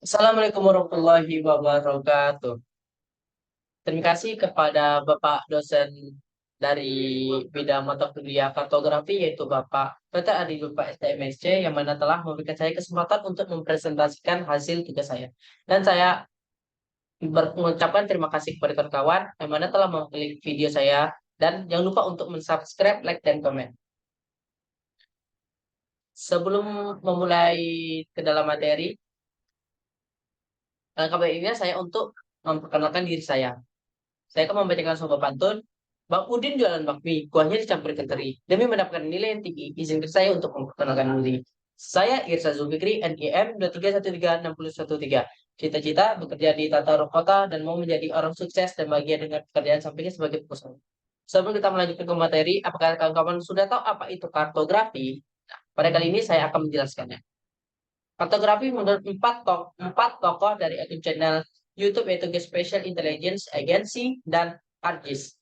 Assalamualaikum warahmatullahi wabarakatuh. Terima kasih kepada Bapak dosen dari bidang mata kuliah kartografi yaitu Bapak Dr. Adi Bapak STMSC yang mana telah memberikan saya kesempatan untuk mempresentasikan hasil tugas saya. Dan saya mengucapkan terima kasih kepada kawan-kawan yang mana telah mengklik video saya dan jangan lupa untuk mensubscribe, like, dan komen. Sebelum memulai ke dalam materi, kabar ini saya untuk memperkenalkan diri saya. Saya akan membacakan sebuah pantun. Bang Udin jualan bakmi, kuahnya dicampur ikan teri. Demi mendapatkan nilai yang tinggi, izinkan saya untuk memperkenalkan diri. Saya Irsa Zulfikri, NIM 2313613. Cita-cita bekerja di tata ruang kota dan mau menjadi orang sukses dan bahagia dengan pekerjaan sampingnya sebagai pengusaha. Sebelum kita melanjutkan ke materi, apakah kawan-kawan sudah tahu apa itu kartografi? Pada kali ini saya akan menjelaskannya. Kartografi menurut empat tokoh dari akun channel YouTube yaitu Geospatial Intelligence Agency dan ArcGIS.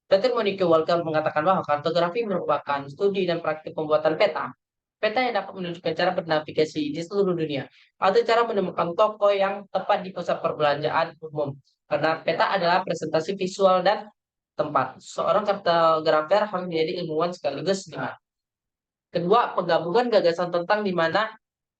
Dr. Monique Walker mengatakan bahwa kartografi merupakan studi dan praktik pembuatan peta. Peta yang dapat menunjukkan cara bernavigasi di seluruh dunia atau cara menemukan toko yang tepat di pusat perbelanjaan umum. Karena peta adalah presentasi visual dan tempat. Seorang kartografer harus menjadi ilmuwan sekaligus lima. Kedua, penggabungan gagasan tentang di mana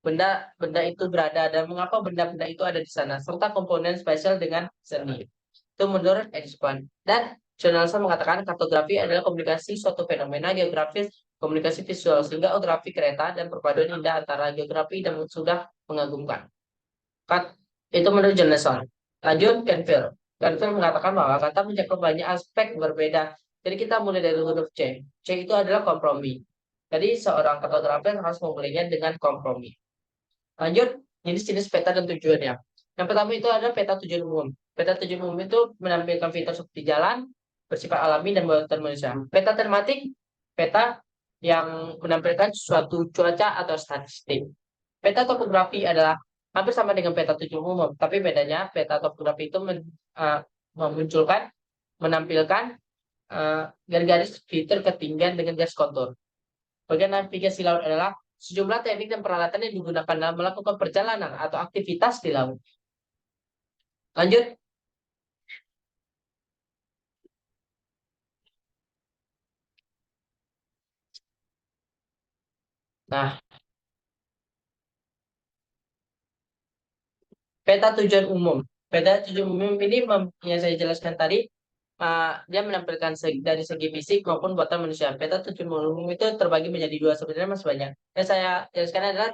benda-benda itu berada dan mengapa benda-benda itu ada di sana, serta komponen spesial dengan seni. Itu menurut Edison. Dan Jonelson mengatakan kartografi adalah komunikasi suatu fenomena geografis, komunikasi visual, sehingga geografi kereta dan perpaduan indah antara geografi dan sudah mengagumkan. Itu menurut Jonelson. Lanjut, Canfield. Canfield mengatakan bahwa kata mencakup banyak aspek berbeda. Jadi kita mulai dari huruf C. C itu adalah kompromi. Jadi seorang kartografer harus memulainya dengan kompromi. Lanjut, jenis-jenis peta dan tujuannya. Yang pertama itu ada peta tujuan umum. Peta tujuan umum itu menampilkan fitur seperti jalan, bersifat alami, dan buatan manusia. Peta tematik, peta yang menampilkan suatu cuaca atau statistik. Peta topografi adalah hampir sama dengan peta tujuan umum, tapi bedanya peta topografi itu memunculkan, menampilkan garis-garis fitur ketinggian dengan garis kontur. Bagian navigasi laut adalah sejumlah teknik dan peralatan yang digunakan dalam melakukan perjalanan atau aktivitas di laut. Lanjut. Nah, peta tujuan umum. Peta tujuan umum ini yang saya jelaskan tadi, dia menampilkan dari segi fisik maupun buatan manusia. Peta tujuan umum itu terbagi menjadi dua, sebenarnya masih banyak. Yang saya jelaskan adalah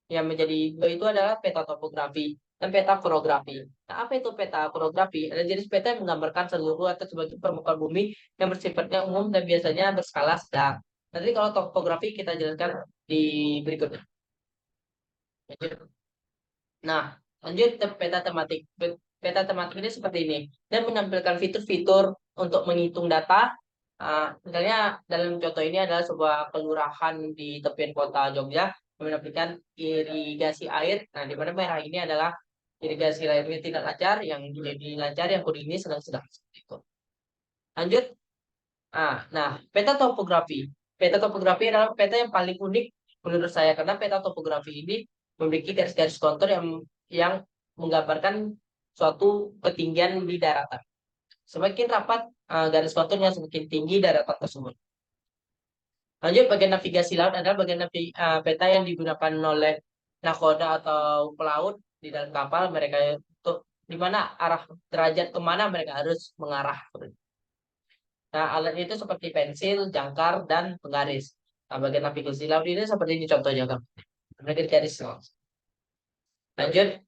yang menjadi dua itu adalah peta topografi dan peta korografi. Nah, apa itu peta korografi? Ada jenis peta yang menggambarkan seluruh atau sebagian permukaan bumi yang bersifatnya umum dan biasanya berskala sedang. Nanti kalau topografi kita jelaskan di berikutnya. Nah, lanjut ke peta tematik. Peta tematik ini seperti ini. Dan menampilkan fitur-fitur untuk menghitung data. Misalnya dalam contoh ini adalah sebuah kelurahan di tepian kota Jogja yang menampilkan irigasi air. Nah, di mana merah ini adalah irigasi airnya tidak lancar, yang jadi lancar, yang kuning ini sedang-sedang. Seperti itu. Lanjut. Nah, peta topografi. Peta topografi adalah peta yang paling unik menurut saya karena peta topografi ini memiliki garis-garis kontur yang menggambarkan suatu ketinggian di daratan. Semakin rapat garis konturnya, semakin tinggi daratan tersebut. Lanjut, bagian navigasi laut adalah bagian peta yang digunakan oleh nakoda atau pelaut di dalam kapal mereka untuk di mana arah derajat kemana mereka harus mengarah. Nah, alatnya itu seperti pensil, jangkar, dan penggaris. Nah, bagian navigasi laut ini seperti ini contohnya, kan. Bagian garis. Lanjut,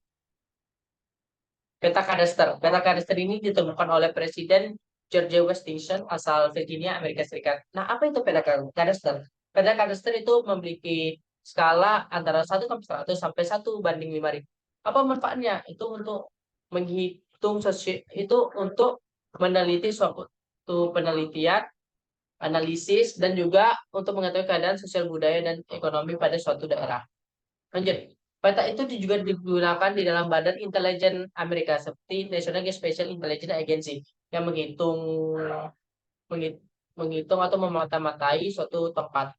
peta kadaster. Peta kadaster ini ditemukan oleh Presiden George Washington asal Virginia, Amerika Serikat. Nah, apa itu peta kadaster? Peta kadaster itu memiliki skala antara 1,100 sampai 1:5000. Apa manfaatnya? Itu untuk menghitung itu untuk meneliti suatu penelitian, analisis, dan juga untuk mengetahui keadaan sosial budaya dan ekonomi pada suatu daerah. Lanjut. Peta itu juga digunakan di dalam badan intelijen Amerika seperti National Geospatial Intelligence Agency yang menghitung menghitung atau memata-matai suatu tempat.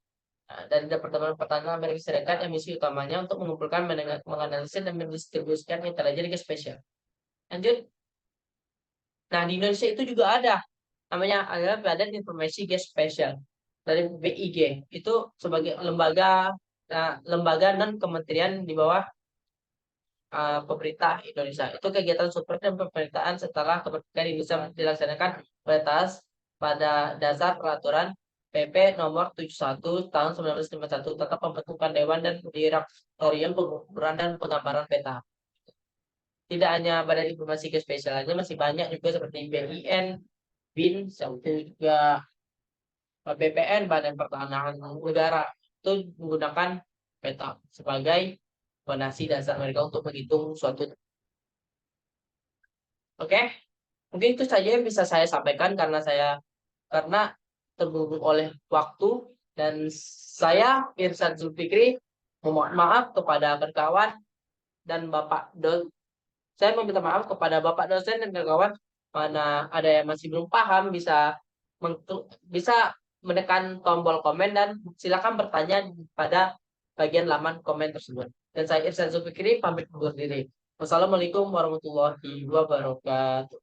Nah, dari Departemen Pertahanan Amerika Serikat yang misi utamanya untuk mengumpulkan, menganalisis, dan mendistribusikan intelijen geospasial. Lanjut. Nah, di Indonesia itu juga ada namanya adalah Badan Informasi Geospasial dari BIG. Itu sebagai lembaga non kementerian di bawah pemerintah Indonesia. Itu kegiatan support dan pemerintahan setelah kemerdekaan Indonesia dilaksanakan pada dasar peraturan PP nomor 71 tahun 1951 tentang pembentukan Dewan dan Direktorium Pengukuran dan Penggambaran Peta. Tidak hanya Badan Informasi Geospasial aja, masih banyak juga seperti BIN, BIN, juga BPN, Badan Pertahanan Udara, itu menggunakan peta sebagai fondasi dasar mereka untuk menghitung suatu. Oke, mungkin itu saja yang bisa saya sampaikan karena terburu oleh waktu, dan saya Irsan Zulfikri memohon maaf kepada kawan dan Bapak saya meminta maaf kepada Bapak dosen dan kawan, mana ada yang masih belum paham bisa menekan tombol komen dan silakan bertanya pada bagian laman komen tersebut. Dan saya Irsan Zulfikri pamit undur diri. Wassalamualaikum warahmatullahi wabarakatuh.